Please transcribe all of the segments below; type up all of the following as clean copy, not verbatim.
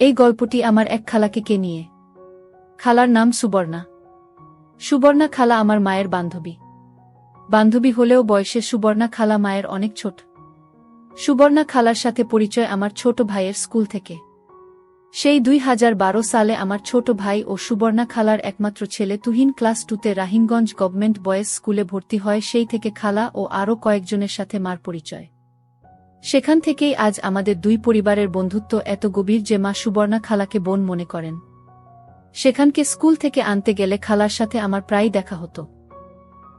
এই গল্পটি আমার এক খালাকে কে নিয়ে। খালার নাম সুবর্ণা। সুবর্ণা খালা আমার মায়ের বান্ধবী হলেও বয়সে সুবর্ণা খালা মায়ের অনেক ছোট। সুবর্ণা খালার সাথে পরিচয় আমার ছোট ভাইয়ের স্কুল থেকে। সেই 2012 সালে আমার ছোট ভাই ও সুবর্ণা খালার একমাত্র ছেলে তুহিন ক্লাস 2তে রাহিমগঞ্জ গভর্নমেন্ট বয়েজ স্কুলে ভর্তি হয়। সেই থেকে খালা ও আরও কয়েকজনের সাথে মার পরিচয়। সেখান থেকেই আজ আমাদের দুই পরিবারের বন্ধুত্ব এত গভীর যে মা সুবর্ণা খালাকে বোন মনে করেন। সেখানকে স্কুল থেকে আনতে গেলে খালার সাথে আমার প্রায়ই দেখা হতো।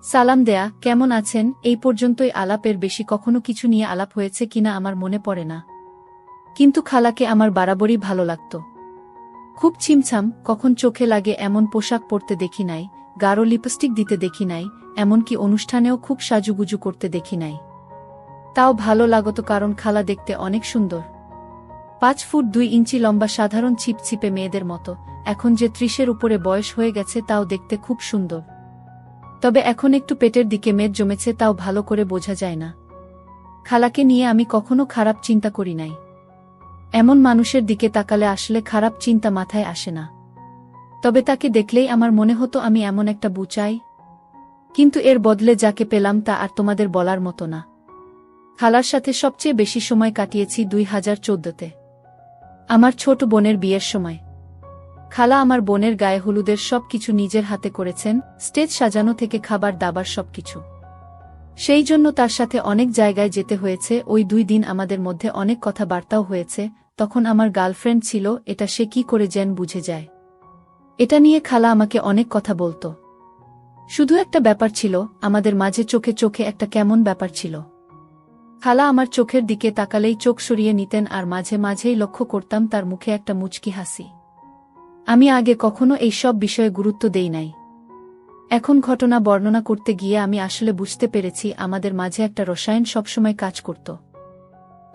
সালাম দেয়া, কেমন আছেন, এই পর্যন্তই আলাপের বেশি কখনো কিছু নিয়ে আলাপ হয়েছে কিনা আমার মনে পড়ে না। কিন্তু খালাকে আমার বরাবরই ভালো লাগত। খুব ছিমছাম, কখন চোখে লাগে এমন পোশাক পরতে দেখি নাই, গাঢ় লিপস্টিক দিতে দেখি নাই, এমনকি অনুষ্ঠানেও খুব সাজুগুজু করতে দেখি নাই। তাও ভালো লাগত কারণ খালা দেখতে অনেক সুন্দর। 5 ফুট 2 ইঞ্চি লম্বা, সাধারণ ছিপছিপে মেয়েদের মতো। এখন যে 30-এর উপরে বয়স হয়ে গেছে তাও দেখতে খুব সুন্দর। তবে এখন একটু পেটের দিকে মেদ জমেছে, তাও ভালো করে বোঝা যায় না। খালাকে নিয়ে আমি কখনো খারাপ চিন্তা করি নাই। এমন মানুষের দিকে তাকালে আসলে খারাপ চিন্তা মাথায় আসে না। তবে তাকে দেখলেই আমার মনে হতো আমি এমন একটা বউ চাই। কিন্তু এর বদলে যাকে পেলাম তা আর তোমাদের বলার মতো না। খালার সাথে সবচেয়ে বেশি সময় কাটিয়েছি 2014তে, আমার ছোট বোনের বিয়ের সময়। খালা আমার বোনের গায়ে হলুদের সব কিছু নিজের হাতে করেছেন, স্টেজ সাজানো থেকে খাবার দাবার সবকিছু। সেই জন্য তার সাথে অনেক জায়গায় যেতে হয়েছে। ওই 2 দিন আমাদের মধ্যে অনেক কথাবার্তাও হয়েছে। তখন আমার গার্লফ্রেন্ড ছিল, এটা সে কি করে যেন বুঝে যায়। এটা নিয়ে খালা আমাকে অনেক কথা বলতো। শুধু একটা ব্যাপার ছিল, আমাদের মাঝে চোখে চোখে একটা কেমন ব্যাপার ছিল। খালা আমার চোখের দিকে তাকালেই চোখ সরিয়ে নিতেন, আর মাঝে মাঝেই লক্ষ্য করতাম তার মুখে একটা মুচকি হাসি। আমি আগে কখনো এই সব বিষয়ে গুরুত্ব দেই নাই। এখন ঘটনা বর্ণনা করতে গিয়ে আমি আসলে বুঝতে পেরেছি আমাদের মাঝে একটা রসায়ন সবসময় কাজ করত।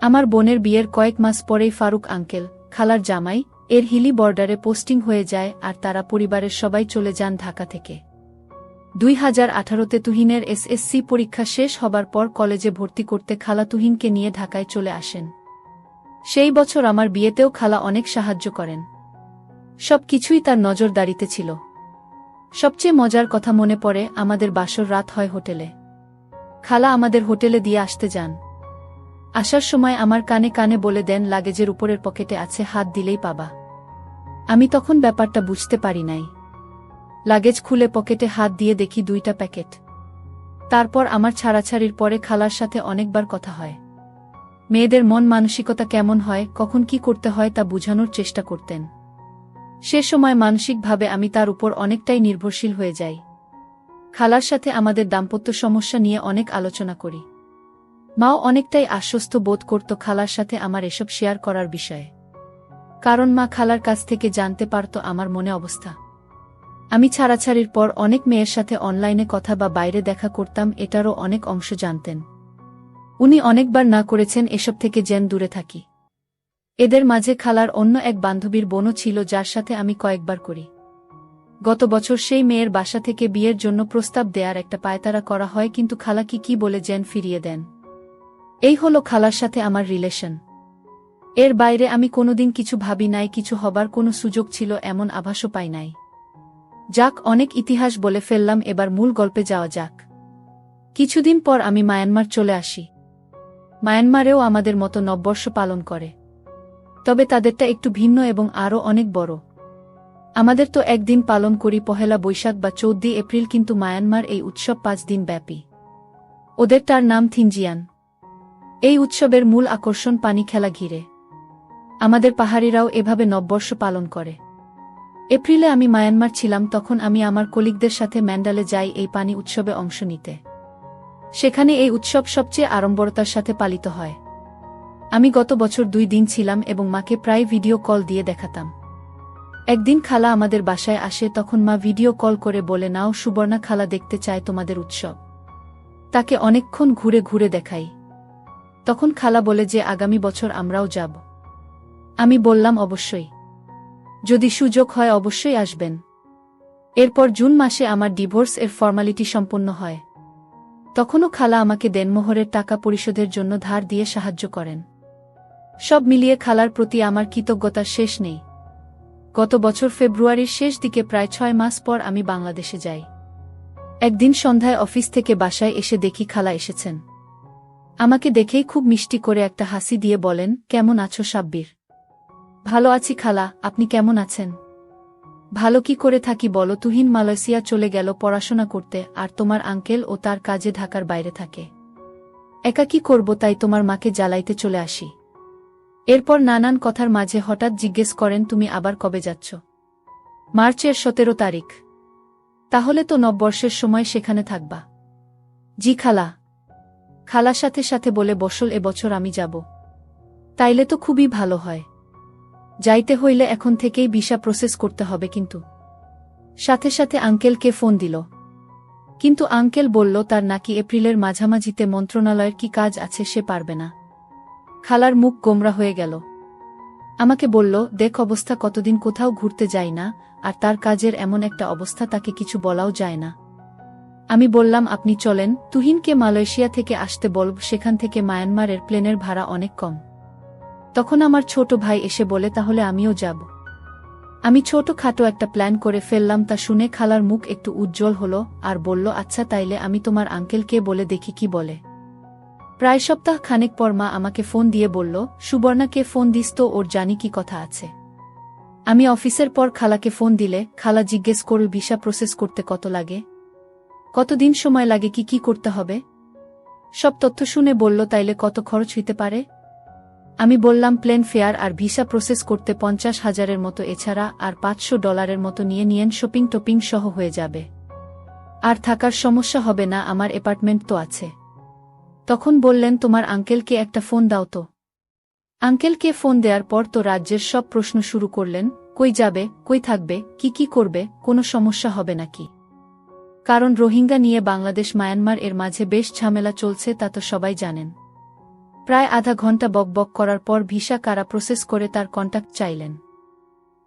আমার বোনের বিয়ের কয়েক মাস পরেই ফারুক আঙ্কেল, খালার জামাই, এর হিলি বর্ডারে পোস্টিং হয়ে যায়, আর তারা পরিবারের সবাই চলে যান ঢাকা থেকে। 2018তে তুহিনের এসএসসি পরীক্ষা শেষ হবার পর কলেজে ভর্তি করতে খালা তুহিনকে নিয়ে ঢাকায় চলে আসেন। সেই বছর আমার বিয়েতেও খালা অনেক সাহায্য করেন। সব কিছুই তার নজরদারিতে ছিল। সবচেয়ে মজার কথা মনে পড়ে, আমাদের বাসর রাত হয় হোটেলে। খালা আমাদের হোটেলে দিয়ে আসতে যান। আসার সময় আমার কানে কানে বলে দেন, লাগেজের উপরের পকেটে আছে, হাত দিলেই পাবা। আমি তখন ব্যাপারটা বুঝতে পারি নাই। লাগেজ খুলে পকেটে হাত দিয়ে দেখি 2টা প্যাকেট। তারপর আমার ছাড়াছাড়ির পরে খালার সাথে অনেকবার কথা হয়। মেয়েদের মন মানসিকতা কেমন হয়, কখন কি করতে হয় তা বুঝানোর চেষ্টা করতেন। সে সময় মানসিকভাবে আমি তার উপর অনেকটাই নির্ভরশীল হয়ে যাই। খালার সাথে আমাদের দাম্পত্য সমস্যা নিয়ে অনেক আলোচনা করি। মাও অনেকটাই আশ্বস্ত বোধ করত খালার সাথে আমার এসব শেয়ার করার বিষয়ে। কারণ মা খালার কাছ থেকে জানতে পারত আমার মনে অবস্থা। আমি ছাড়াছাড়ির পর অনেক মেয়ের সাথে অনলাইনে কথা বা বাইরে দেখা করতাম, এটারও অনেক অংশ জানতেন। উনি অনেকবার না করেছেন এসব থেকে যেন দূরে থাকি। এদের মাঝে খালার অন্য এক বান্ধবীর বোনও ছিল, যার সাথে আমি কয়েকবার করি। গত বছর সেই মেয়ের বাসা থেকে বিয়ের জন্য প্রস্তাব দেয়ার একটা পায়তারা করা হয়, কিন্তু খালা কি বলে যেন ফিরিয়ে দেন। এই হলো খালার সাথে আমার রিলেশন। এর বাইরে আমি কোনোদিন কিছু ভাবি নাই, কিছু হবার কোনো সুযোগ ছিল এমন আভাসও পাই নাই। যাক, অনেক ইতিহাস বলে ফেললাম, এবার মূল গল্পে যাওয়া যাক। কিছুদিন পর আমি মায়ানমার চলে আসি। মায়ানমারেও আমাদের মতো নববর্ষ পালন করে, তবে তাদেরটা একটু ভিন্ন এবং আরও অনেক বড়। আমাদের তো একদিন পালন করি, পহেলা বৈশাখ বা 14 এপ্রিল, কিন্তু মায়ানমার এই উৎসব 5 দিন ব্যাপী। ওদেরটার নাম থিনজিয়ান। এই উৎসবের মূল আকর্ষণ পানি খেলা ঘিরে। আমাদের পাহাড়িরাও এভাবে নববর্ষ পালন করে। এপ্রিলে আমি মায়ানমার ছিলাম, তখন আমি আমার কলিগদের সাথে ম্যান্ডালে যাই এই পানি উৎসবে অংশ নিতে। সেখানে এই উৎসব সবচেয়ে আড়ম্বরতার সাথে পালিত হয়। আমি গত বছর 2 দিন ছিলাম এবং মাকে প্রায় ভিডিও কল দিয়ে দেখাতাম। একদিন খালা আমাদের বাসায় আসে, তখন মা ভিডিও কল করে বলে, নাও সুবর্ণা, খালা দেখতে চায় তোমাদের উৎসব। তাকে অনেকক্ষণ ঘুরে ঘুরে দেখাই। তখন খালা বলে যে আগামী বছর আমরাও যাব। আমি বললাম অবশ্যই, যদি সুযোগ হয় অবশ্যই আসবেন। এরপর জুন মাসে আমার ডিভোর্স এর ফর্মালিটি সম্পন্ন হয়। তখনও খালা আমাকে দেনমোহরের টাকা পরিশোধের জন্য ধার দিয়ে সাহায্য করেন। সব মিলিয়ে খালার প্রতি আমার কৃতজ্ঞতার শেষ নেই। গত বছর ফেব্রুয়ারির শেষ দিকে প্রায় 6 মাস পর আমি বাংলাদেশে যাই। একদিন সন্ধ্যায় অফিস থেকে বাসায় এসে দেখি খালা এসেছেন। আমাকে দেখেই খুব মিষ্টি করে একটা হাসি দিয়ে বলেন, কেমন আছো সাব্বির? ভালো আছি খালা, আপনি কেমন আছেন? ভালো কি করে থাকি বলো, তুহিন মালয়েশিয়া চলে গেল পড়াশোনা করতে, আর তোমার আঙ্কেল ও তার কাজে ঢাকার বাইরে থাকে। একা কি করব, তাই তোমার মাকে জ্বালাইতে চলে আসি। এরপর নানান কথার মাঝে হঠাৎ জিজ্ঞেস করেন, তুমি আবার কবে যাচ্ছ? মার্চের 17 তারিখ। তাহলে তো নববর্ষের সময় সেখানে থাকবা। জি খালা। খালার সাথে সাথে বলে বসল, এবছর আমি যাব। তাইলে তো খুবই ভালো হয়। যাইতে হইলে এখন থেকেই ভিসা প্রসেস করতে হবে কিন্তু। সাথে সাথে আঙ্কেলকে ফোন দিল। কিন্তু আঙ্কেল বলল তার নাকি এপ্রিলের মাঝামাঝিতে মন্ত্রণালয়ের কি কাজ আছে, সে পারবে না। খালার মুখ গোমরা হয়ে গেল। আমাকে বলল, দেখ অবস্থা, কতদিন কোথাও ঘুরতে যাই না, আর তার কাজের এমন একটা অবস্থা, তাকে কিছু বলাও যায় না। আমি বললাম, আপনি চলেন, তুহিনকে মালয়েশিয়া থেকে আসতে বলব, সেখান থেকে মায়ানমারের প্লেনের ভাড়া অনেক কম। তখন আমার ছোট ভাই এসে বলে, তাহলে আমিও যাব। আমি ছোটখাটো একটা প্ল্যান করে ফেললাম। তা শুনে খালার মুখ একটু উজ্জ্বল হলো আর বলল, আচ্ছা তাইলে আমি তোমার আঙ্কেলকে বলে দেখি কি বলে। প্রায় সপ্তাহ খানেক পর মা আমাকে ফোন দিয়ে বলল, সুবর্ণাকে ফোন দিস তো, ওর জানি কি কথা আছে। আমি অফিসের পর খালাকে ফোন দিলে খালা জিজ্ঞেস করল, ভিসা প্রসেস করতে কত লাগে, কতদিন সময় লাগে, কি কি করতে হবে। সব তথ্য শুনে বলল, তাইলে কত খরচ হইতে পারে। আমি বললাম, প্লেন ফেয়ার আর ভিসা প্রসেস করতে 50,000-এর মতো, এছাড়া আর $500 মতো নিয়ে নিয়েন, শপিং টপিং সহ হয়ে যাবে। আর থাকার সমস্যা হবে না, আমার অ্যাপার্টমেন্ট তো আছে। তখন বললেন, তোমার আঙ্কেলকে একটা ফোন দাও তো। আঙ্কেলকে ফোন দেওয়ার পর তো রাজ্যের সব প্রশ্ন শুরু করলেন, কই যাবে, কই থাকবে, কি কি করবে, কোনো সমস্যা হবে নাকি। কারণ রোহিঙ্গা নিয়ে বাংলাদেশ মায়ানমার এর মাঝে বেশ ঝামেলা চলছে, তা তো সবাই জানেন। প্রায় আধা ঘন্টা বকবক করার পর ভিসা কারা প্রসেস করে তার কন্টাক্ট চাইলেন।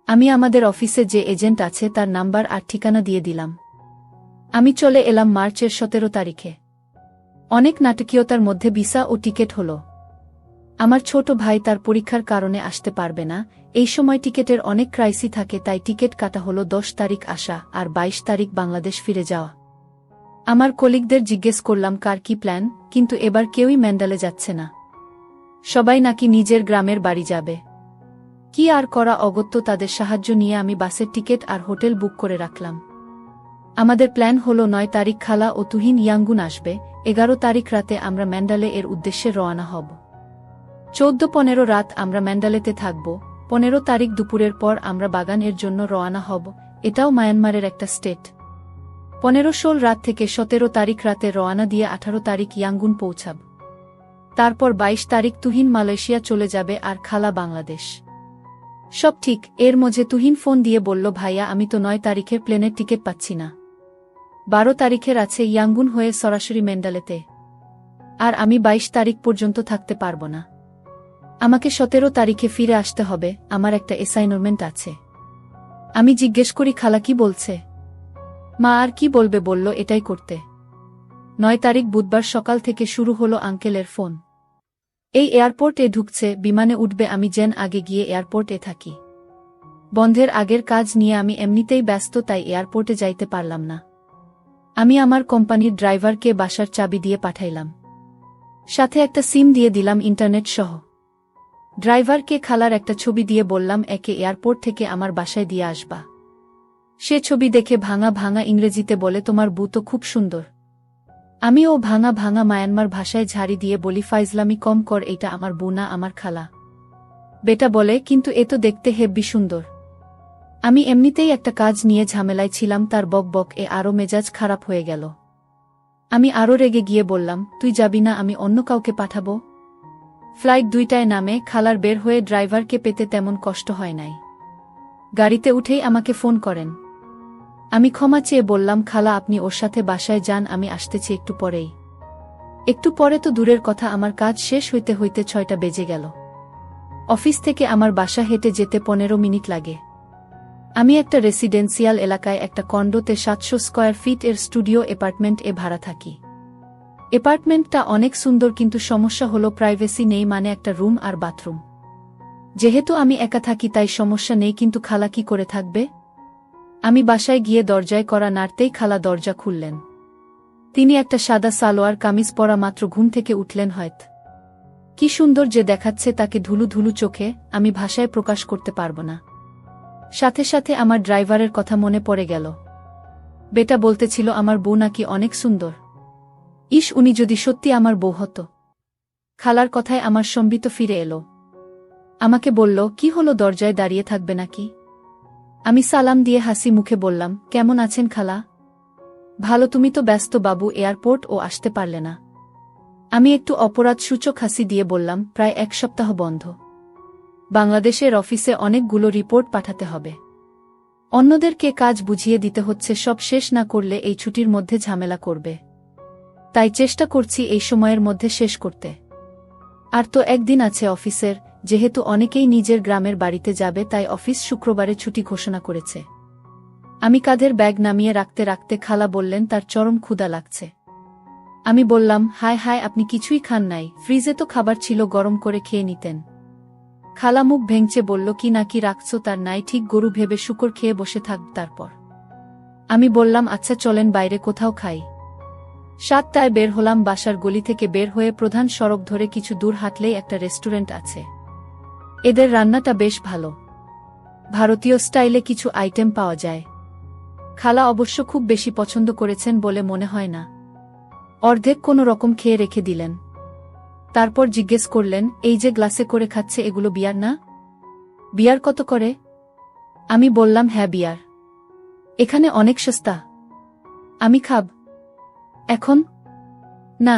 আমি আমাদের অফিসে যে এজেন্ট আছে তার নাম্বার আর ঠিকানা দিয়ে দিলাম। আমি চলে এলাম মার্চের 17 তারিখে। অনেক নাটকীয়তার মধ্যে ভিসা ও টিকিট হলো। আমার ছোট ভাই তার পরীক্ষার কারণে আসতে পারবে না। এই সময় টিকিটের অনেক ক্রাইসি থাকে, তাই টিকিট কাটা হলো 10 তারিখ আসা আর 22 তারিখ বাংলাদেশ ফিরে যাওয়া। আমার কলিগদের জিজ্ঞেস করলাম কার কি প্ল্যান, কিন্তু এবার কেউই ম্যান্ডালে যাচ্ছে না। সবাই নাকি নিজের গ্রামের বাড়ি যাবে। কি আর করা, অগত্য তাদের সাহায্য নিয়ে আমি বাসের টিকিট আর হোটেল বুক করে রাখলাম। আমাদের প্ল্যান হলো 9 তারিখ খালা ও তুহিন ইয়াঙ্গুন আসবে, 11 তারিখ রাতে আমরা ম্যান্ডালে এর উদ্দেশ্যে রওনা হব। 14-15 রাত আমরা ম্যান্ডালেতে থাকব। 15 তারিখ দুপুরের পর আমরা বাগান এর জন্য রওনা হব, এটাও মায়ানমারের একটা স্টেট। 15-16 রাত থেকে 17 তারিখ রাতে রওনা দিয়ে 18 তারিখ ইয়াঙ্গুন পৌঁছাব। তারপর 22 তারিখ তুহিন মালয়েশিয়া চলে যাবে আর খালা বাংলাদেশ। সব ঠিক। এর মধ্যে তুহিন ফোন দিয়ে বলল, ভাইয়া আমি তো 9 তারিখের প্লেনের টিকিট পাচ্ছি না। 12 তারিখের আছে ইয়াঙ্গুন হয়ে সরাসরি ম্যান্ডালেতে। আর আমি 22 তারিখ পর্যন্ত থাকতে পারব না। আমাকে 17 তারিখে ফিরে আসতে হবে, আমার একটা অ্যাসাইনমেন্ট আছে। আমি জিজ্ঞেস করি, খালা কি বলছে? মা আর কি বলবে, বলল এটাই করতে। 9 তারিখ বুধবার সকাল থেকে শুরু হলো আঙ্কেলের ফোন। এই এয়ারপোর্টে ঢুকছে, বিমানে উঠবে, আমি যেন আগে গিয়ে এয়ারপোর্টে থাকি। বন্ধের আগের কাজ নিয়ে আমি এমনিতেই ব্যস্ত, তাই এয়ারপোর্টে যাইতে পারলাম না। আমি আমার কোম্পানির ড্রাইভারকে বাসার চাবি দিয়ে পাঠাইলাম। সাথে একটা সিম দিয়ে দিলাম ইন্টারনেট সহ। ড্রাইভারকে খালার একটা ছবি দিয়ে বললাম, একে এয়ারপোর্ট থেকে আমার বাসায় দিয়ে আসবা। সে ছবি দেখে ভাঙা ভাঙা ইংরেজিতে বলে, তোমার বউ তো খুব সুন্দর। আমিও ভাঙা ভাঙা মায়ানমার ভাষায় ঝাড়ি দিয়ে বলি, ফাইজলামি কম কর, এইটা আমার বউ না, আমার খালা। বেটা বলে, কিন্তু এ তো দেখতে হেব্বি সুন্দর। আমি এমনিতেই একটা কাজ নিয়ে ঝামেলায় ছিলাম, তার বক বক এ আরও মেজাজ খারাপ হয়ে গেল। আমি আরও রেগে গিয়ে বললাম, তুই যাবি না, আমি অন্য কাউকে পাঠাবো। ফ্লাইট 2টায় নামে খালার বের হয়ে ড্রাইভারকে পেতে তেমন কষ্ট হয় নাই। গাড়িতে উঠেই আমাকে ফোন করেন। আমি ক্ষমা চেয়ে বললাম, খালা আপনি ওর সাথে বাসায় যান, আমি আসতেছি একটু পরেই। একটু পরে তো দূরের কথা, আমার কাজ শেষ হইতে হইতে 6টা বেজে গেল। অফিস থেকে আমার বাসা হেঁটে যেতে 15 মিনিট লাগে। আমি একটা রেসিডেন্সিয়াল এলাকায় একটা কন্ডোতে 700 স্কয়ার ফিট এর স্টুডিও অ্যাপার্টমেন্ট এ ভাড়া থাকি। অ্যাপার্টমেন্টটা অনেক সুন্দর, কিন্তু সমস্যা হলো প্রাইভেসি নেই, মানে একটা রুম আর বাথরুম। যেহেতু আমি একা থাকি তাই সমস্যা নেই, কিন্তু খালা কি করে থাকবে? আমি বাসায় গিয়ে দরজায় কড়া নাড়তেই খালা দরজা খুললেন। তিনি একটা সাদা সালোয়ার কামিজ পরা মাত্র ঘুম থেকে উঠলেন হয়তো। কি সুন্দর যে দেখাচ্ছে তাকে ধুলু ধুলু চোখে, আমি ভাষায় প্রকাশ করতে পারব না। সাথে সাথে আমার ড্রাইভারের কথা মনে পড়ে গেল। বেটা বলতেছিল আমার বউ নাকি অনেক সুন্দর। ইস, উনি যদি সত্যি আমার বউ হতো। খালার কথায় আমার সম্বিত ফিরে এলো। আমাকে বলল, কি হলো, দরজায় দাঁড়িয়ে থাকবে নাকি? আমি সালাম দিয়ে হাসি মুখে বললাম, কেমন আছেন খালা? ভালো, তুমি তো ব্যস্ত বাবু, এয়ারপোর্ট ও আসতে পারলে না। আমি একটু অপরাধ সূচক হাসি দিয়ে বললাম, প্রায় 1 সপ্তাহ বন্ধ। বাংলাদেশের অফিসে অনেকগুলো রিপোর্ট পাঠাতে হবে। অন্যদেরকে কাজ বুঝিয়ে দিতে হচ্ছে, সব শেষ না করলে এই ছুটির মধ্যে ঝামেলা করবে। তাই চেষ্টা করছি এই সময়ের মধ্যে শেষ করতে। আর তো একদিন আছে অফিসের, যেহেতু অনেকেই নিজের গ্রামের বাড়িতে যাবে তাই অফিস শুক্রবারে ছুটি ঘোষণা করেছে। আমি কাঁধের ব্যাগ নামিয়ে রাখতে রাখতে খালা বললেন তার চরম ক্ষুধা লাগছে। আমি বললাম, হায় হায়, আপনি কিছুই খান নাই? ফ্রিজে তো খাবার ছিল, গরম করে খেয়ে নিতেন। খালা মুখ ভেঙচে বলল, কি নাকি রাখছো তার নাই ঠিক, গরু ভেবে শুকর খেয়ে বসে থাক তারপর। আমি বললাম, আচ্ছা চলেন বাইরে কোথাও খাই। 7টায় বের হলাম বাসার গলি থেকে। বের হয়ে প্রধান সড়ক ধরে কিছু দূর হাঁটলেই একটা রেস্টুরেন্ট আছে। এদের রান্নাটা বেশ ভালো, ভারতীয় স্টাইলে কিছু আইটেম পাওয়া যায়। খালা অবশ্য খুব বেশি পছন্দ করেছেন বলে মনে হয় না। অর্ধেক কোনো রকম খেয়ে রেখে দিলেন। তারপর জিজ্ঞেস করলেন, এই যে গ্লাসে করে খাচ্ছে এগুলো বিয়ার না? বিয়ার কত করে? আমি বললাম, হ্যাঁ বিয়ার, এখানে অনেক সস্তা। আমি খাব এখন? না,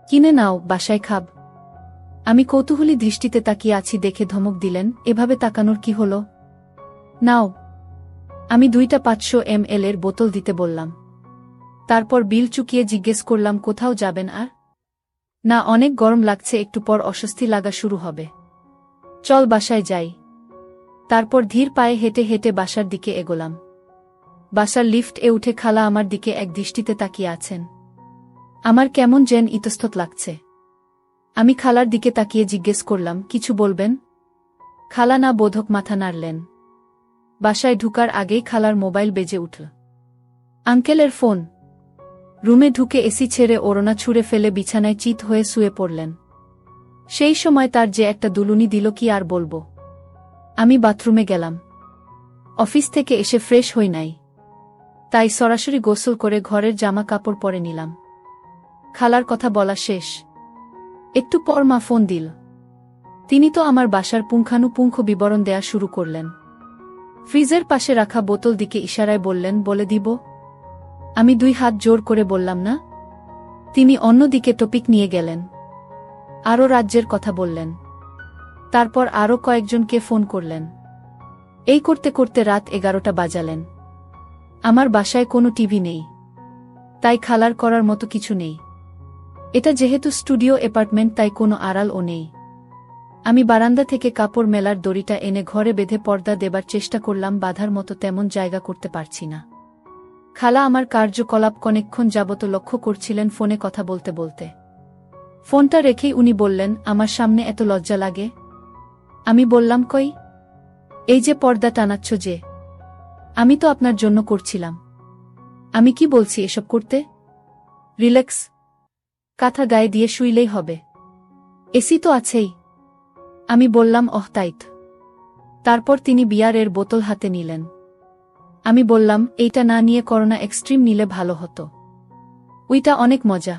কিনে নাও, বাসায় খাব। আমি কৌতূহলী দৃষ্টিতে তাকিয়ে আছি দেখে ধমক দিলেন, এভাবে তাকানোর কি হলো? নাও। আমি 2টা 500 ml এর বোতল দিতে বললাম। তারপর বিল চুকিয়ে জিজ্ঞেস করলাম, কোথাও যাবেন আর? না, অনেক গরম লাগছে, একটু পর অস্বস্তি লাগা শুরু হবে। চল বাসায় যাই। তারপর ধীর পায়ে হেঁটে হেঁটে বাসার দিকে এগোলাম। বাসার লিফট এ উঠে খালা আমার দিকে এক দৃষ্টিতে তাকিয়ে আছেন। আমার কেমন যেন ইতস্তত লাগছে। আমি খালার দিকে তাকিয়ে জিজ্ঞেস করলাম, কিছু বলবেন? খালা না বোধক মাথা নাড়লেন। বাসায় ঢুকার আগেই খালার মোবাইল বেজে উঠল। আঙ্কেলের ফোন। রুমে ঢুকে এসি ছেড়ে ওড়না ছুঁড়ে ফেলে বিছানায় চিত হয়ে শুয়ে পড়লেন। সেই সময় তার যে একটা দুলুনি দিল কি আর বলবো। আমি বাথরুমে গেলাম। অফিস থেকে এসে ফ্রেশ হই নাই, তাই সরাসরি গোসল করে ঘরের জামা কাপড় পরে নিলাম। খালার কথা বলা শেষ। একটু পর মা ফোন দিল। তিনি তো আমার বাসার পুঙ্খানুপুঙ্খ বিবরণ দেয়া শুরু করলেন। ফ্রিজের পাশে রাখা বোতল দিকে ইশারায় বললেন, বলে দিব? আমি 2 হাত জোর করে বললাম না। তিনি অন্যদিকে টপিক নিয়ে গেলেন। আরও রাজ্যের কথা বললেন। তারপর আরও কয়েকজনকে ফোন করলেন। এই করতে করতে রাত 11টা বাজালেন। আমার বাসায় কোনো টিভি নেই, তাই খালার করার মতো কিছু নেই। এটা যেহেতু স্টুডিও অ্যাপার্টমেন্ট তাই কোনো আড়ালও নেই। আমি বারান্দা থেকে কাপড় মেলার দড়িটা এনে ঘরে বেঁধে পর্দা দেবার চেষ্টা করলাম, বাঁধার মতো তেমন জায়গা করতে পারছি না। খালা আমার কার্যকলাপ অনেকক্ষণ যাবত লক্ষ্য করছিলেন ফোনে কথা বলতে বলতে। ফোনটা রেখেই উনি বললেন, আমার সামনে এত লজ্জা লাগে? আমি বললাম, কই? এই যে পর্দা টানাচ্ছ যে, আমি তো আপনার জন্য করছিলাম। আমি কি বলছি এসব করতে? রিল্যাক্স, কাঁথা গায়ে দিয়ে শুইলেই হবে, এসি তো আছেই। আমি বললাম, ওহ তাইত। তারপর তিনি বিয়ারের বোতল হাতে নিলেন। আমি বললাম, এইটা না নিয়ে করোনা এক্সট্রিম নিলে ভালো হতো, ওইটা অনেক মজা।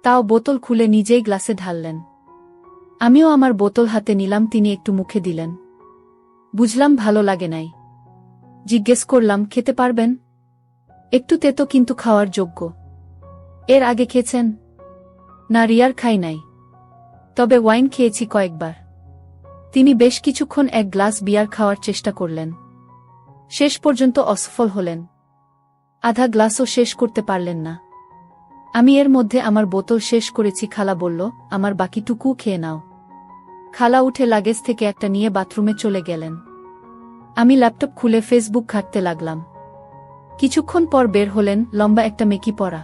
তাও বোতল খুলে নিজেই গ্লাসে ঢাললেন। আমিও আমার বোতল হাতে নিলাম। তিনি একটু মুখে দিলেন। বুঝলাম ভালো লাগে নাই। জিজ্ঞেস করলাম, খেতে পারবেন? একটু তেতো কিন্তু খাওয়ার যোগ্য। এর আগে খেয়েছেন? না, রিয়ার খাই নাই, তবে ওয়াইন খেয়েছি কয়েকবার। তিনি বেশ কিছুক্ষণ এক গ্লাস বিয়ার খাওয়ার চেষ্টা করলেন। শেষ পর্যন্ত অসফল হলেন। আধা গ্লাসও শেষ করতে পারলেন না। আমি এর মধ্যে আমার বোতল শেষ করেছি। খালা বলল, আমার বাকিটুকু খেয়ে নাও। খালা উঠে লাগেজ থেকে একটা নিয়ে বাথরুমে চলে গেলেন। আমি ল্যাপটপ খুলে ফেসবুক ঘাঁটতে লাগলাম। কিছুক্ষণ পর বের হলেন, লম্বা একটা মেকি পরা।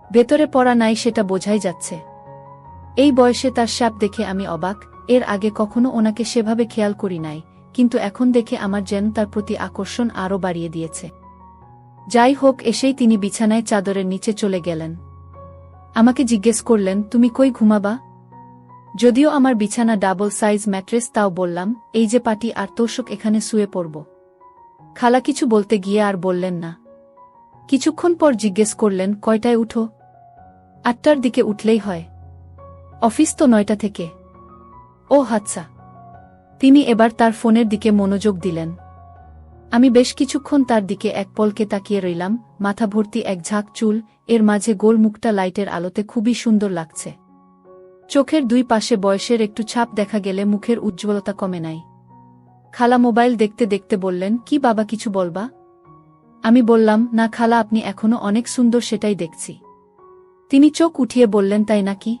ভেতরে পড়া নাই সেটা বোঝাই যাচ্ছে। এই বয়সে তার শ্যাপ দেখে আমি অবাক। এর আগে কখনো ওনাকে সেভাবে খেয়াল করি নাই, কিন্তু এখন দেখে আমার যেন তার প্রতি আকর্ষণ আরও বাড়িয়ে দিয়েছে। যাই হোক, এসেই তিনি বিছানায় চাদরের নিচে চলে গেলেন। আমাকে জিজ্ঞেস করলেন, তুমি কই ঘুমাবা? যদিও আমার বিছানা ডাবল সাইজ ম্যাট্রেস, তাও বললাম, এই যে পাটি আর তোষক, এখানে শুয়ে পড়ব। খালা কিছু বলতে গিয়ে আর বললেন না। কিছুক্ষণ পর জিজ্ঞেস করলেন, কয়টায় উঠো? 8টার দিকে উঠলেই হয়। অফিস তো 9টা থেকে। ও আচ্ছা। তিনি এবার তার ফোনের দিকে মনোযোগ দিলেন। আমি বেশ কিছুক্ষণ তার দিকে এক পলকে তাকিয়ে রইলাম। মাথা ভর্তি এক ঝাঁক চুল, এর মাঝে গোল মুখটা লাইটের আলোতে খুবই সুন্দর লাগছে। চোখের দুই পাশে বয়সের একটু ছাপ দেখা গেলে মুখের উজ্জ্বলতা কমে নাই। খালা মোবাইল দেখতে দেখতে বললেন, কি বাবা, কিছু বলবা? আমি বললাম, না খালা, আপনি এখনো অনেক সুন্দর, সেটাই দেখছি। তিনি চোখ উঠিয়ে বললেন, তাই নাকি?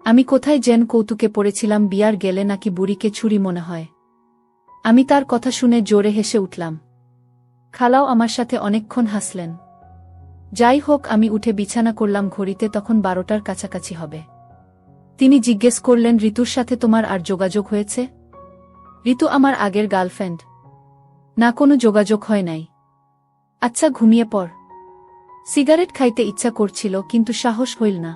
আমি কোথায় যেন কৌতুকে পড়েছিলাম, বিয়ার গেলে নাকি বুড়িকে ছুরি মনে হয়। আমি তার কথা শুনে জোরে হেসে উঠলাম। খালাও আমার সাথে অনেকক্ষণ হাসলেন। যাই হোক, আমি উঠে বিছানা করলাম। ঘড়িতে তখন 12টার কাছাকাছি হবে। তিনি জিজ্ঞেস করলেন, ঋতুর সাথে তোমার আর যোগাযোগ হয়েছে? ঋতু আমার আগের গার্লফ্রেন্ড। না, কোনো যোগাযোগ হয় নাই। আচ্ছা, ঘুমিয়ে পড়। সিগারেট খাইতে ইচ্ছা করছিল, কিন্তু সাহস হইল না।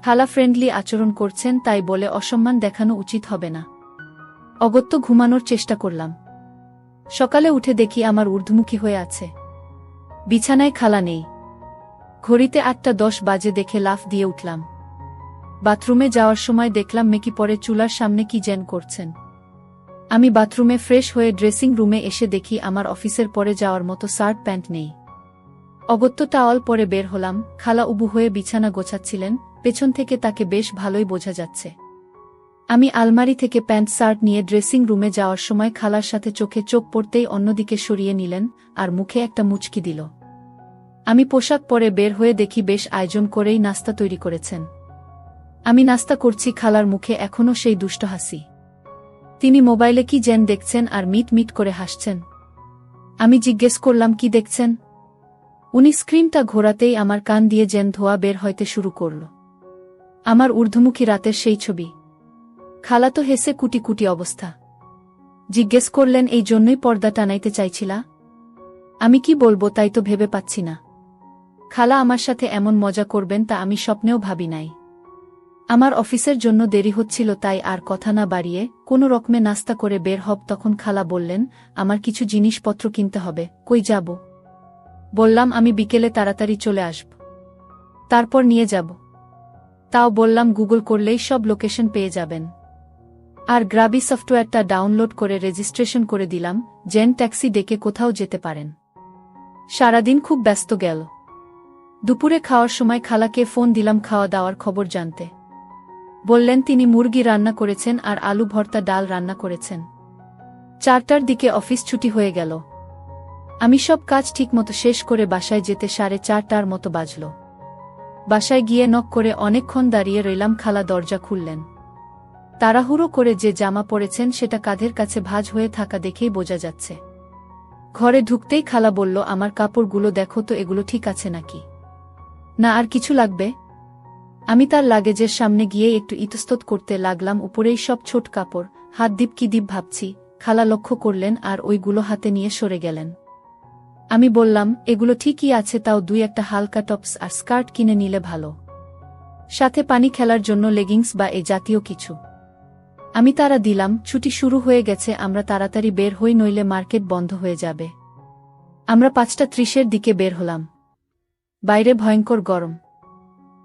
খালা ফ্রেন্ডলি আচরণ করছেন, তাই বলে অসম্মান দেখানো উচিত হবে না। অগত্য ঘুমানোর চেষ্টা করলাম। সকালে উঠে দেখি আমার ঊর্ধ্বমুখী হয়ে আছে। বিছানায় খালা নেই। ঘড়িতে 8টা 10 বাজে দেখে লাফ দিয়ে উঠলাম। বাথরুমে যাওয়ার সময় দেখলাম মেকি পরে চুলার সামনে কি যেন করছেন। আমি বাথরুমে ফ্রেশ হয়ে ড্রেসিং রুমে এসে দেখি আমার অফিসের পরে যাওয়ার মতো শার্ট প্যান্ট নেই। অগত্য টাওয়াল পরে বের হলাম। খালা উবু হয়ে বিছানা গোছাচ্ছিলেন, পেছন থেকে তাকে বেশ ভালোই বোঝা যাচ্ছে। আমি আলমারি থেকে প্যান্ট শার্ট নিয়ে ড্রেসিং রুমে যাওয়ার সময় খালার সাথে চোখে চোখ পড়তেই অন্যদিকে সরিয়ে নিলেন আর মুখে একটা মুচকি দিল। আমি পোশাক পরে বের হয়ে দেখি বেশ আয়োজন করেই নাস্তা তৈরি করেছেন। আমি নাস্তা করছি, খালার মুখে এখনও সেই দুষ্ট হাসি। তিনি মোবাইলে কি যেন দেখছেন আর মিট মিট করে হাসছেন। আমি জিজ্ঞেস করলাম, কি দেখছেন? উনি স্ক্রিনটা ঘোরাতেই আমার কান দিয়ে যেন ধোয়া বের হইতে শুরু করল। আমার ঊর্ধ্বমুখী রাতের সেই ছবি। খালা তো হেসে কুটি কুটি অবস্থা। জিজ্ঞেস করলেন, এই জন্যই পর্দা টানাইতে চাইছিলা? আমি কি বলবো তাই তো ভেবে পাচ্ছি না। খালা আমার সাথে এমন মজা করবেন তা আমি স্বপ্নেও ভাবি নাই। আমার অফিসের জন্য দেরি হচ্ছিল, তাই আর কথা না বাড়িয়ে কোনো রকমে নাস্তা করে বের হব। তখন খালা বললেন, আমার কিছু জিনিসপত্র কিনতে হবে। কই যাব? বললাম, আমি বিকেলে তাড়াতাড়ি চলে আসব, তারপর নিয়ে যাব। তাও বললাম, গুগল করলেই সব লোকেশন পেয়ে যাবেন। আর গ্রাবি সফটওয়্যারটা ডাউনলোড করে রেজিস্ট্রেশন করে দিলাম, যেন ট্যাক্সি ডেকে কোথাও যেতে পারেন। সারাদিন খুব ব্যস্ত গেল। দুপুরে খাওয়ার সময় খালাকে ফোন দিলাম খাওয়া দাওয়ার খবর জানতে। বললেন তিনি মুরগি রান্না করেছেন আর আলু ভর্তা ডাল রান্না করেছেন। 4টার দিকে অফিস ছুটি হয়ে গেল। আমি সব কাজ ঠিকমতো শেষ করে বাসায় যেতে 4:30টার মতো বাজল। বাসায় গিয়ে নক করে অনেকক্ষণ দাঁড়িয়ে রইলাম। খালা দরজা খুললেন। তাড়াহুড়ো করে যে জামা পরেছেন সেটা কাঁধের কাছে ভাঁজ হয়ে থাকা দেখেই বোঝা যাচ্ছে। ঘরে ঢুকতেই খালা বলল, আমার কাপড়গুলো দেখো তো, এগুলো ঠিক আছে নাকি? না, আর কিছু লাগবে? আমি তার লাগেজের সামনে গিয়ে একটু ইতস্তত করতে লাগলাম। উপরেই সব ছোট কাপড়, হাত দ্বীপ কি দ্বীপ ভাবছি। খালা লক্ষ্য করলেন আর ওইগুলো হাতে নিয়ে সরে গেলেন। আমি বললাম, এগুলো ঠিকই আছে, তাও 2-1টা হালকা টপস আর স্কার্ট কিনে নিলে ভালো, সাথে পানি খেলার জন্য লেগিংস বা এ জাতীয় কিছু। আমি তারা দিলাম। ছুটি শুরু হয়ে গেছে, আমরা তাড়াতাড়ি বের হই, নইলে মার্কেট বন্ধ হয়ে যাবে। আমরা 5:30-এর দিকে বের হলাম। বাইরে ভয়ঙ্কর গরম।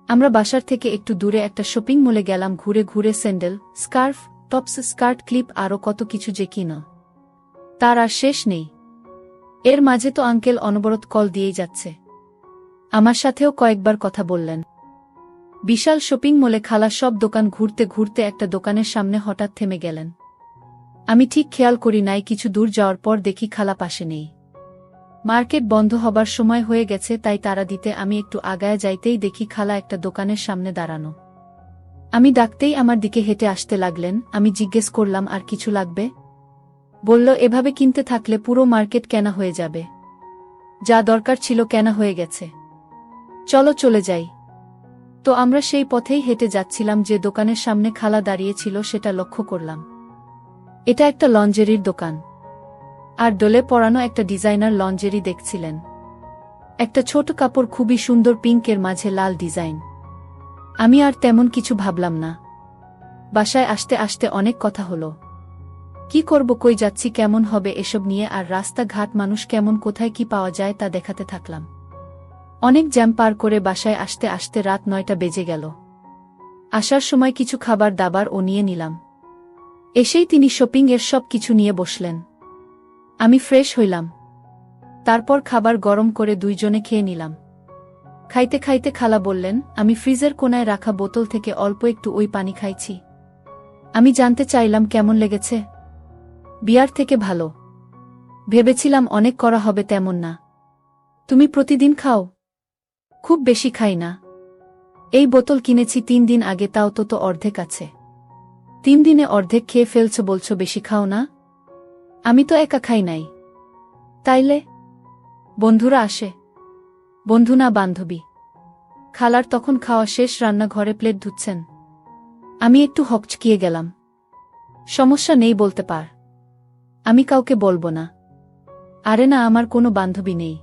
আমরা বাসার থেকে একটু দূরে একটা শপিং মলে গেলাম। ঘুরে ঘুরে sandal, scarf, tops, skirt, clip, আরও কত কিছু যে কিনা তার আর শেষ নেই। এর মাঝে তো আঙ্কেল অনবরত কল দিয়েই যাচ্ছে। আমার সাথেও কয়েকবার কথা বললেন। বিশাল শপিং মলে খালা সব দোকান ঘুরতে ঘুরতে একটা দোকানের সামনে হঠাৎ থেমে গেলেন। আমি ঠিক খেয়াল করি নাই, কিছু দূর যাওয়ার পর দেখি খালা পাশে নেই। মার্কেট বন্ধ হবার সময় হয়ে গেছে, তাই তাড়া দিতে আমি একটু আগায়া যাইতেই দেখি খালা একটা দোকানের সামনে দাঁড়ানো। আমি ডাকতেই আমার দিকে হেঁটে আসতে লাগলেন। আমি জিজ্ঞেস করলাম, আর কিছু লাগবে? বলল, এভাবে কিনতে থাকলে পুরো মার্কেট কেনা হয়ে যাবে। যা দরকার ছিল কেনা হয়ে গেছে, চলো চলে যাই। তো আমরা সেই পথেই হেঁটে যাচ্ছিলাম, যে দোকানের সামনে খালা দাঁড়িয়েছিল সেটা লক্ষ্য করলাম। এটা একটা লঞ্জেরির দোকান, আর ডোলে পরানো একটা ডিজাইনার লঞ্জেরি দেখছিলেন। একটা ছোট কাপড়, খুবই সুন্দর, পিঙ্কের মাঝে লাল ডিজাইন। আমি আর তেমন কিছু ভাবলাম না। বাসায় আসতে আসতে অনেক কথা হলো। কি করব, কই যাচ্ছি, কেমন হবে এসব নিয়ে, আর রাস্তাঘাট, মানুষ কেমন, কোথায় কি পাওয়া যায় তা দেখাতে থাকলাম। অনেক জ্যাম পার করে বাসায় আসতে আসতে রাত 9টা বেজে গেল। আসার সময় কিছু খাবার দাবার ও নিয়ে নিলাম। এসেই তিনি শপিং এর সব কিছু নিয়ে বসলেন। আমি ফ্রেশ হইলাম। তারপর খাবার গরম করে দুইজনে খেয়ে নিলাম। খাইতে খাইতে খালা বললেন, আমি ফ্রিজের কোনায় রাখা বোতল থেকে অল্প একটু ওই পানি খাইছি। আমি জানতে চাইলাম কেমন লেগেছে। বিয়ার থেকে ভালো। ভেবেছিলাম অনেক করা হবে, তেমন না। তুমি প্রতিদিন খাও? খুব বেশি খাই না। এই বোতল কিনেছি 3 দিন আগে, তাও তো অর্ধেক আছে। 3 দিনে অর্ধেক খেয়ে ফেলছো বলছো বেশি খাও না? আমি তো একা খাই নাই। তাইলে? বন্ধুরা আসে। বন্ধু না, বান্ধবী। খালার তখন খাওয়া শেষ, রান্নাঘরে প্লেট ধুচ্ছেন। আমি একটু হকচকিয়ে গেলাম। সমস্যা নেই বলতে পার। আমি কাউকে বলবো না। আরে না, আমার কোনো বান্ধবী নেই।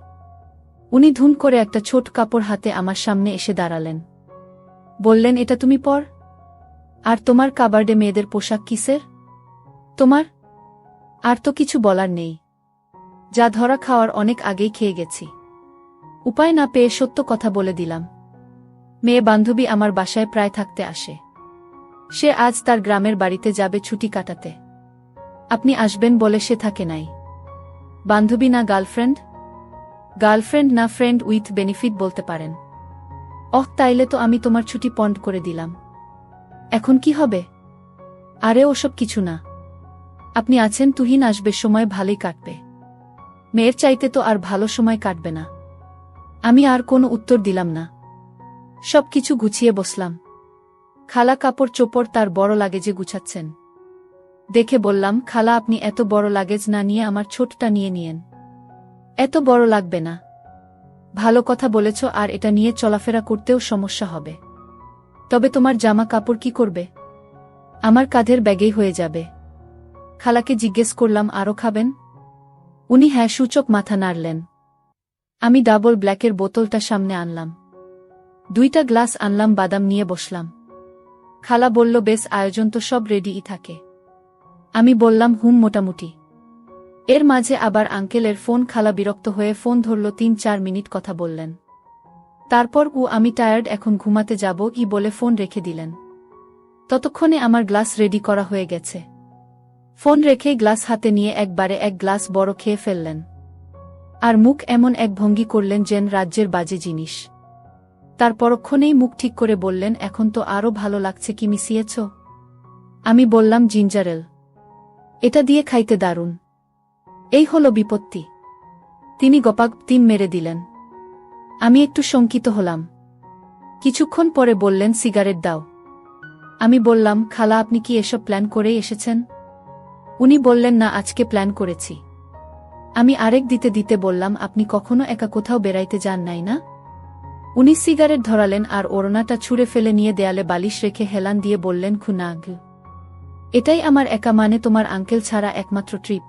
উনি ধুম করে একটা ছোট কাপড় হাতে আমার সামনে এসে দাঁড়ালেন। বললেন, এটা তুমি পর। আর তোমার কাবার্ডে মেয়েদের পোশাক কিসের? তোমার? আর তো কিছু বলার নেই। যা ধরা খাওয়ার অনেক আগেই খেয়ে গেছি। উপায় না পেয়ে সত্য কথা বলে দিলাম। মেয়ে বান্ধবী আমার বাসায় প্রায় থাকতে আসে। সে আজ তার গ্রামের বাড়িতে যাবে ছুটি কাটাতে। আপনি আসবেন বলে সে থাকে নাই। বান্ধবী না গার্লফ্রেন্ড? গার্লফ্রেন্ড না, ফ্রেন্ড উইথ বেনিফিট বলতে পারেন। তাইলে তো আমি তোমার ছুটি পন্ড করে দিলাম। এখন কি হবে? আরে ওসব কিছু না। আপনি আছেন, তুহিন আসবে, সময় ভালোই কাটবে। মেয়ের চাইতে তো আর ভালো সময় কাটবে না। আমি আর কোনো উত্তর দিলাম না। সব কিছু গুছিয়ে বসলাম। খালা কাপড় চোপড় তার বড় লাগেজে গুছাচ্ছেন। দেখে বললাম, খালা আপনি এত বড় লাগেজ না নিয়ে আমার ছোটটা নিয়ে নিয়েন। এত বড় লাগবে না। ভালো কথা বলেছ, আর এটা নিয়ে চলাফেরা করতেও সমস্যা হবে। তবে তোমার জামা কাপড় কি করবে? আমার কাঁধের ব্যাগেই হয়ে যাবে। খালাকে জিজ্ঞেস করলাম, আরও খাবেন? উনি হ্যাঁ সূচক মাথা নাড়লেন। আমি ডাবল ব্ল্যাকের বোতলটা সামনে আনলাম। 2টা গ্লাস আনলাম, বাদাম নিয়ে বসলাম। খালা বলল, বেশ, আয়োজন তো সব রেডিই থাকে। আমি বললাম, মোটামুটি। এর মাঝে আবার আঙ্কেলের ফোন। খালা বিরক্ত হয়ে ফোন ধরল, 3-4 মিনিট কথা বললেন। তারপর আমি টায়ার্ড, এখন ঘুমাতে যাব বলে ফোন রেখে দিলেন। ততক্ষণে আমার গ্লাস রেডি করা হয়ে গেছে। ফোন রেখেই গ্লাস হাতে নিয়ে একবারে 1 গ্লাস বড় খেয়ে ফেললেন। আর মুখ এমন এক ভঙ্গি করলেন যেন রাজ্যের বাজে জিনিস। তার পরক্ষণেই মুখ ঠিক করে বললেন, এখন তো আরও ভালো লাগছে, কি মিশিয়েছ? আমি বললাম, জিঞ্জার এল। এটা দিয়ে খাইতে দারুণ। এই হলো বিপত্তি। তিনি গপাগ তিন মেরে দিলেন। আমি একটু শঙ্কিত হলাম। কিছুক্ষণ পরে বললেন, সিগারেট দাও। আমি বললাম, খালা আপনি কি এসব প্ল্যান করেই এসেছেন? উনি বললেন, না, আজকে প্ল্যান করেছি। আমি আরেক দিতে দিতে বললাম, আপনি কখনো একা কোথাও বেড়াইতে যান নাই না? উনি সিগারেট ধরালেন আর ওড়নাটা ছুঁড়ে ফেলে নিয়ে দেয়ালে বালিশ রেখে হেলান দিয়ে বললেন, খুনাগ। এটাই আমার একা মানে তোমার আঙ্কেল ছাড়া একমাত্র ট্রিপ।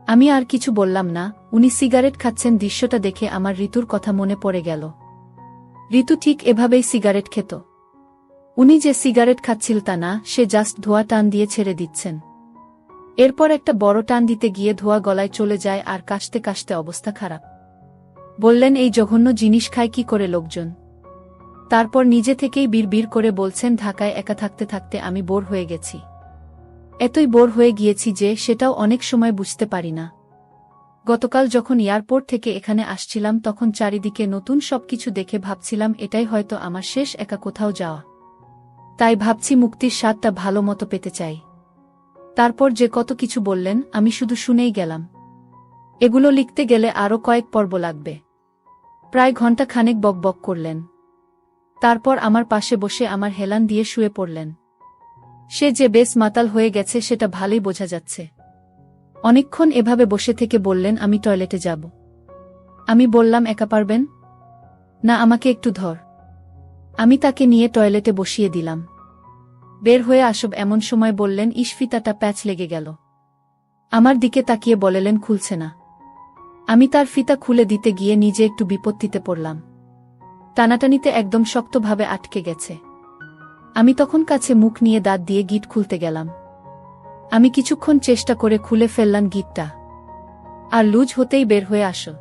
আমি আর কিছু বললাম না। উনি সিগারেট খাচ্ছেন, দৃশ্যটা দেখে আমার ঋতুর কথা মনে পড়ে গেল। ঋতু ঠিক এভাবেই সিগারেট খেত। উনি যে সিগারেট খাচ্ছিল তা না, সে জাস্ট ধোঁয়া টান দিয়ে ছেড়ে দিচ্ছেন। এরপর একটা বড় টান দিতে গিয়ে ধোঁয়া গলায় চলে যায় আর কাশতে কাশতে অবস্থা খারাপ। বললেন, এই জঘন্য জিনিস খায় কি করে লোকজন? তারপর নিজে থেকেই বিড়বিড় করে বলছেন, ঢাকায় একা থাকতে থাকতে আমি বোর হয়ে গেছি। এতই বোর হয়ে গিয়েছি যে সেটাও অনেক সময় বুঝতে পারি না। গতকাল যখন এয়ারপোর্ট থেকে এখানে আসছিলাম তখন চারিদিকে নতুন সবকিছু দেখে ভাবছিলাম এটাই হয়তো আমার শেষ একা কোথাও যাওয়া। তাই ভাবছি মুক্তির স্বাদটা ভালো মতো পেতে চাই। তারপর যে কত কিছু বললেন, আমি শুধু শুনেই গেলাম। এগুলো লিখতে গেলে আরও কয়েক পর্ব লাগবে। প্রায় ঘণ্টা খানেক বকবক করলেন। তারপর আমার পাশে বসে আমার হেলান দিয়ে শুয়ে পড়লেন। সে যে বেশ মাতাল হয়ে গেছে সেটা ভালোই বোঝা যাচ্ছে। অনেকক্ষণ এভাবে বসে থেকে বললেন, আমি টয়লেটে যাব। আমি বললাম, একা পারবেন? না, আমাকে একটু ধর। আমি তাকে নিয়ে টয়লেটে বসিয়ে দিলাম। বের হয়ে আসব এমন সময় বললেন, ইস, ফিতাটা প্যাচ লেগে গেল। আমার দিকে তাকিয়ে বললেন, খুলছে না। আমি তার ফিতা খুলে দিতে গিয়ে নিজে একটু বিপত্তিতে পড়লাম। টানাটানিতে একদম শক্তভাবে আটকে গেছে। আমি তখন কাছে মুখ নিয়ে দাঁত দিয়ে গিট খুলতে গেলাম। আমি কিছুক্ষণ চেষ্টা করে খুলে ফেললাম গিটটা, আর লুজ হতেই বের হয়ে আসো।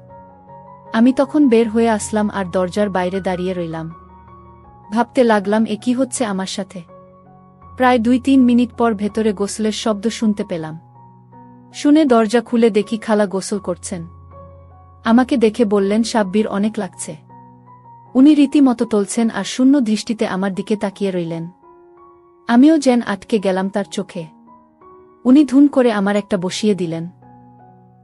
আমি তখন বের হয়ে আসলাম আর দরজার বাইরে দাঁড়িয়ে রইলাম। ভাবতে লাগলাম, এ কি হচ্ছে আমার সাথে। প্রায় 2-3 মিনিট পর ভেতরে গোসলের শব্দ শুনতে পেলাম। শুনে দরজা খুলে দেখি খালা গোসল করছেন। আমাকে দেখে বললেন, সাব্বির, অনেক লাগছে। উনি রীতিমতো টলছেন আর শূন্য দৃষ্টিতে আমার দিকে তাকিয়ে রইলেন। আমিও যেন আটকে গেলাম তার চোখে। উনি ধুন করে আমার একটা বসিয়ে দিলেন।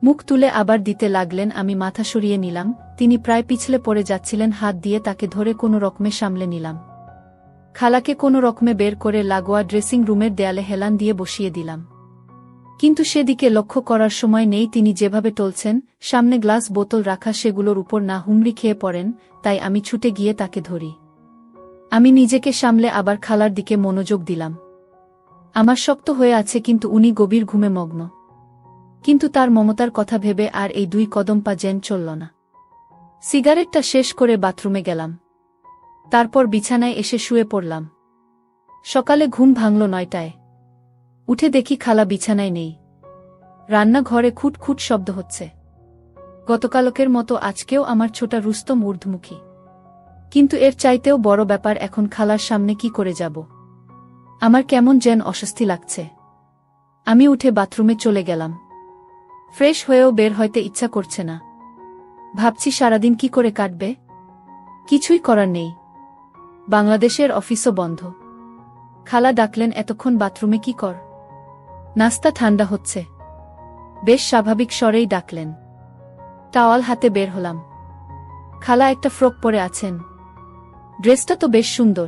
মুখ তুলে আবার দিতে লাগলেন। আমি মাথা সরিয়ে নিলাম। তিনি প্রায় পিছলে পড়ে যাচ্ছিলেন। হাত দিয়ে তাকে ধরে কোনো রকমে সামলে নিলাম। খালাকে কোনো রকমে বের করে লাগোয়া ড্রেসিং রুমের দেয়ালে হেলান দিয়ে বসিয়ে দিলাম। কিন্তু সেদিকে লক্ষ্য করার সময় নেই তিনি যেভাবে টলছেন, সামনে গ্লাস বোতল রাখা, সেগুলোর উপর না হুমড়ি খেয়ে পড়েন। তাই আমি ছুটে গিয়ে তাকে ধরি। আমি নিজেকে সামলে আবার খালার দিকে মনোযোগ দিলাম। আমার শক্ত হয়ে আছে, কিন্তু উনি গভীর ঘুমে মগ্ন। কিন্তু তার মমতার কথা ভেবে আর এই 2 কদম পা যেন চলল না। সিগারেটটা শেষ করে বাথরুমে গেলাম। তারপর বিছানায় এসে শুয়ে পড়লাম। সকালে ঘুম ভাঙল 9টায়। উঠে দেখি খালা বিছানায় নেই। রান্নাঘরে খুটখুট শব্দ হচ্ছে। গতকালকের মতো আজকেও আমার ছোটা রুস্তম ঊর্ধ্বমুখী। কিন্তু এর চাইতেও বড় ব্যাপার, এখন খালার সামনে কি করে যাব। আমার কেমন যেন অস্বস্তি লাগছে। আমি উঠে বাথরুমে চলে গেলাম। ফ্রেশ হয়েও বের হইতে ইচ্ছা করছে না। ভাবছি সারাদিন কি করে কাটবে। কিছুই করার নেই। বাংলাদেশের অফিসও বন্ধ। খালা ডাকলেন, এতক্ষণ বাথরুমে কি কর? নাস্তা ঠান্ডা হচ্ছে। বেশ স্বাভাবিক স্বরেই ডাকলেন। টাওয়াল হাতে বের হলাম। খালা একটা ফ্রক পরে আছেন। ড্রেসটা তো বেশ সুন্দর।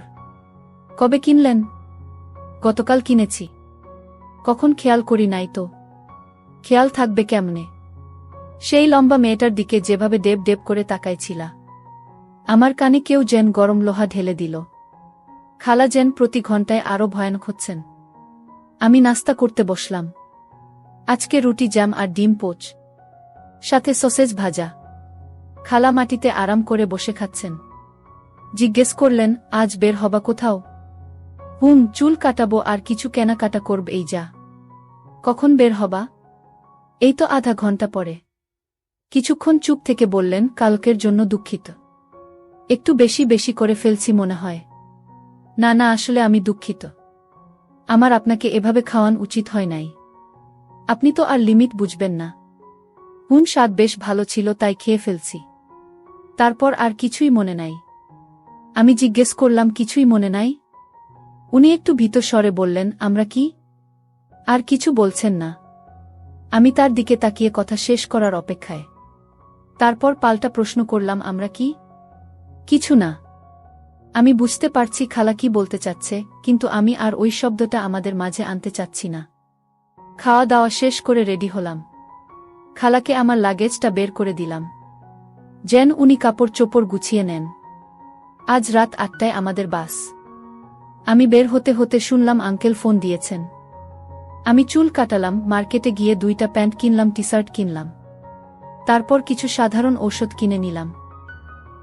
কবে কিনলেন? গতকাল কিনেছি। কখন খেয়াল করি নাই তো। খেয়াল থাকবে কেমনে? সেই লম্বা মেয়েটার দিকে যেভাবে ডেব ডেব করে তাকাইছিলা। আমার কানে কেউ যেন গরম লোহা ঢেলে দিল। খালা যেন প্রতি ঘন্টায় আরও ভয়ানক হচ্ছেন। আমি নাস্তা করতে বসলাম। আজকে রুটি, জ্যাম আর ডিম পোচ, সাথে সসেজ ভাজা। খালা মাটিতে আরাম করে বসে খাচ্ছেন। জিজ্ঞেস করলেন, আজ বের হবা কোথাও? চুল কাটাবো আর কিছু কেনাকাটা করব। এই যা। কখন বের হবা? এই তো আধা ঘন্টা পরে। কিছুক্ষণ চুপ থেকে বললেন, কালকের জন্য দুঃখিত। একটু বেশি বেশি করে ফেলছি মনে হয়। না না, আসলে আমি দুঃখিত। আমার আপনাকে এভাবে খাওয়ান উচিত হয় নাই। আপনি তো আর লিমিট বুঝবেন না। স্বাদ বেশ ভালো ছিল, তাই খেয়ে ফেলছি। তারপর আর কিছুই মনে নাই। আমি জিজ্ঞেস করলাম, কিছুই মনে নাই? উনি একটু ভীত স্বরে বললেন, আমরা কি? আর কিছু বলছেন না। আমি তার দিকে তাকিয়ে কথা শেষ করার অপেক্ষায়। তারপর পাল্টা প্রশ্ন করলাম, আমরা কি? কিছু না। আমি বুঝতে পারছি খালা কি বলতে চাচ্ছে, কিন্তু আমি আর ওই শব্দটা আমাদের মাঝে আনতে চাচ্ছি না। খাওয়া দাওয়া শেষ করে রেডি হলাম। খালাকে আমার লাগেজটা বের করে দিলাম, যেন উনি কাপড় চোপড় গুছিয়ে নেন। আজ রাত 8টায় আমাদের বাস। আমি বের হতে হতে শুনলাম আঙ্কেল ফোন দিয়েছেন। আমি চুল কাটালাম, মার্কেটে গিয়ে 2টা প্যান্ট কিনলাম, টি শার্ট কিনলাম। তারপর কিছু সাধারণ ঔষধ কিনে নিলাম।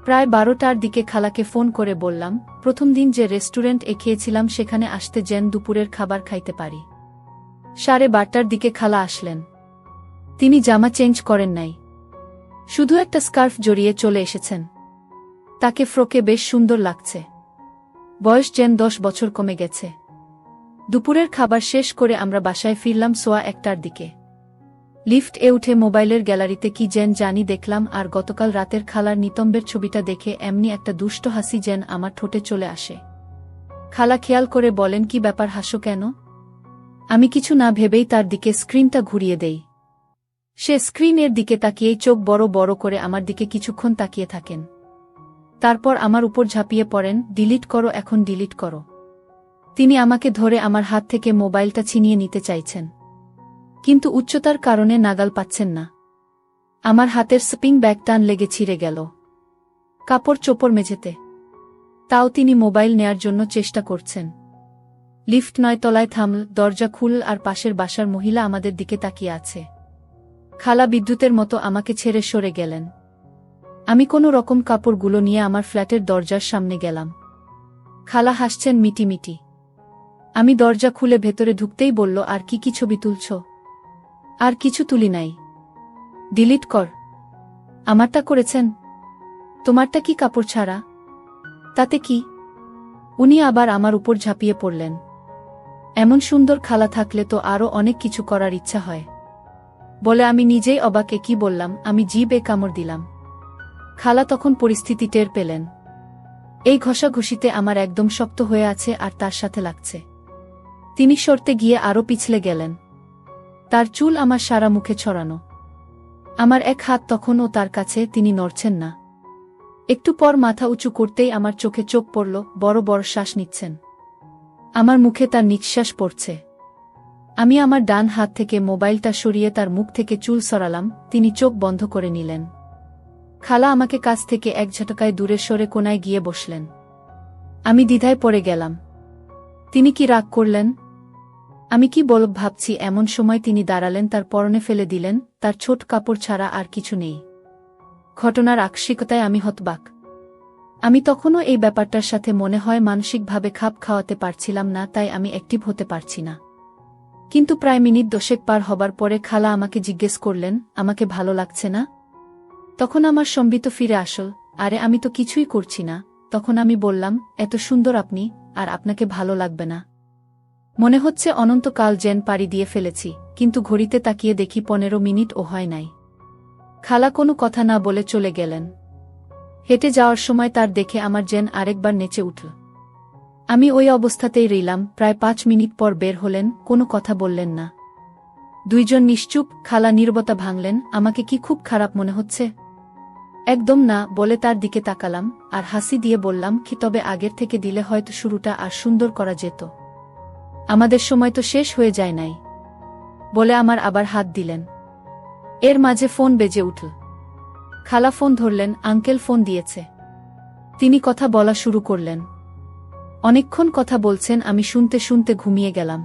প্রায় 12টার দিকে খালাকে ফোন করে বললাম, প্রথম দিন যে রেস্টুরেন্ট খেয়েছিলাম সেখানে আসতে, যেন দুপুরের খাবার খাইতে পারি। 12:30টার দিকে খালা আসলেন। তিনি জামা চেঞ্জ করেন নাই, শুধু একটা স্কার্ফ জড়িয়ে চলে এসেছেন। তাকে ফ্রকে বেশ সুন্দর লাগছে। বয়স যেন 10 বছর কমে গেছে। দুপুরের খাবার শেষ করে আমরা বাসায় ফিরলাম 1:15টার দিকে। লিফট উঠে মোবাইলের গ্যালারিতে কি যেন জানি দেখলাম, আর গতকাল রাতের খালার নিতম্বের ছবিটা দেখে এমনি একটা দুষ্ট হাসি যেন আমার ঠোঁটে চলে আসে। খালা খেয়াল করে বলেন, কি ব্যাপার, হাসো কেন? আমি কিছু না ভেবেই তার দিকে স্ক্রিনটা ঘুরিয়ে দেই। সে স্ক্রিনের দিকে তাকিয়েই চোখ বড় বড় করে আমার দিকে কিছুক্ষণ তাকিয়ে থাকেন। তারপর আমার উপর ঝাঁপিয়ে পড়েন, ডিলিট করো, এখন ডিলিট করো। তিনি আমাকে ধরে আমার হাত থেকে মোবাইলটা ছিনিয়ে নিতে চাইছেন, কিন্তু উচ্চতার কারণে নাগাল পাচ্ছেন না। আমার হাতের স্পিং ব্যাগ টান লেগে ছিঁড়ে গেল। কাপড় চোপড় মেঝেতে। তাও তিনি মোবাইল নেয়ার জন্য চেষ্টা করছেন। লিফট 9 তলায় থামল, দরজা খুলল আর পাশের বাসার মহিলা আমাদের দিকে তাকিয়ে আছে। খালা বিদ্যুতের মতো আমাকে ছেড়ে সরে গেলেন। আমি কোনো রকম কাপড়গুলো নিয়ে আমার ফ্ল্যাটের দরজার সামনে গেলাম। খালা হাসছেন মিটিমিটি। আমি দরজা খুলে ভেতরে ঢুকতেই বলল, আর কি ছবি তুলছ? আর কিছু তুলি নাই। ডিলিট কর। আমারটা করেছেন? তোমারটা কি কাপড় ছাড়া? তাতে কি? উনি আবার আমার উপর ঝাঁপিয়ে পড়লেন। এমন সুন্দর খালা থাকলে তো আরও অনেক কিছু করার ইচ্ছা হয় বলে আমি নিজেই অবাকে কি বললাম, আমি জিভে কামড় দিলাম। খালা তখন পরিস্থিতি টের পেলেন। এই ঘষাঘষিতে আমার একদম শক্ত হয়ে আছে আর তার সাথে লাগছে। তিনি সরতে গিয়ে আরও পিছলে গেলেন। তার চুল আমার সারা মুখে ছড়ানো। আমার এক হাত তখনও তার কাছে, তিনি নড়ছেন না। একটু পর মাথা উঁচু করতেই আমার চোখে চোখ পড়ল, বড় বড় শ্বাস নিচ্ছেন। আমার মুখে তার নিঃশ্বাস পড়ছে। আমি আমার ডান হাত থেকে মোবাইলটা সরিয়ে তার মুখ থেকে চুল সরালাম, তিনি চোখ বন্ধ করে নিলেন। খালা আমাকে কাছ থেকে এক ঝটকায় দূরে সরে কোনায় গিয়ে বসলেন। আমি দ্বিধায় পড়ে গেলাম। তিনি কি রাগ করলেন? আমি কি বলব ভাবছি, এমন সময় তিনি দাঁড়ালেন, তার পরনে ফেলে দিলেন, তার ছোট কাপড় ছাড়া আর কিছু নেই। ঘটনার আকস্মিকতায় আমি হতবাক। আমি তখনও এই ব্যাপারটার সাথে মনে হয় মানসিকভাবে খাপ খাওয়াতে পারছিলাম না, তাই আমি অ্যাক্টিভ হতে পারছি না। কিন্তু প্রায় মিনিট 10 পার হবার পরে খালা আমাকে জিজ্ঞেস করলেন, আমাকে ভালো লাগছে না? তখন আমার সম্বিত ফিরে আসল, আরে আমি তো কিছুই করছি না। তখন আমি বললাম, এত সুন্দর আপনি, আর আপনাকে ভালো লাগবে না? মনে হচ্ছে অনন্তকাল যেন পাড়ি দিয়ে ফেলেছি, কিন্তু ঘড়িতে তাকিয়ে দেখি 15 মিনিটও হয় নাই। খালা কোনো কথা না বলে চলে গেলেন। হেঁটে যাওয়ার সময় তার দেখে আমার যেন আরেকবার নেচে উঠল। আমি ওই অবস্থাতেই রইলাম। প্রায় 5 মিনিট পর বের হলেন, কোনো কথা বললেন না। দুইজন নিশ্চুপ। খালা নীরবতা ভাঙলেন, আমাকে কি খুব খারাপ মনে হচ্ছে? একদম না বলে তার দিকে তাকালাম, আর হাসি দিয়ে বললাম, কি তবে আগের থেকে দিলে হয়তো শুরুটা আর সুন্দর করা যেত। আমাদের সময় তো শেষ হয়ে যায় নাই বলে আমার আবার হাত দিলেন। এর মাঝে ফোন বেজে উঠল। খালা ফোন ধরলেন, আঙ্কেল ফোন দিয়েছে। তিনি কথা বলা শুরু করলেন। অনেকক্ষণ কথা বলছেন, আমি শুনতে শুনতে ঘুমিয়ে গেলাম।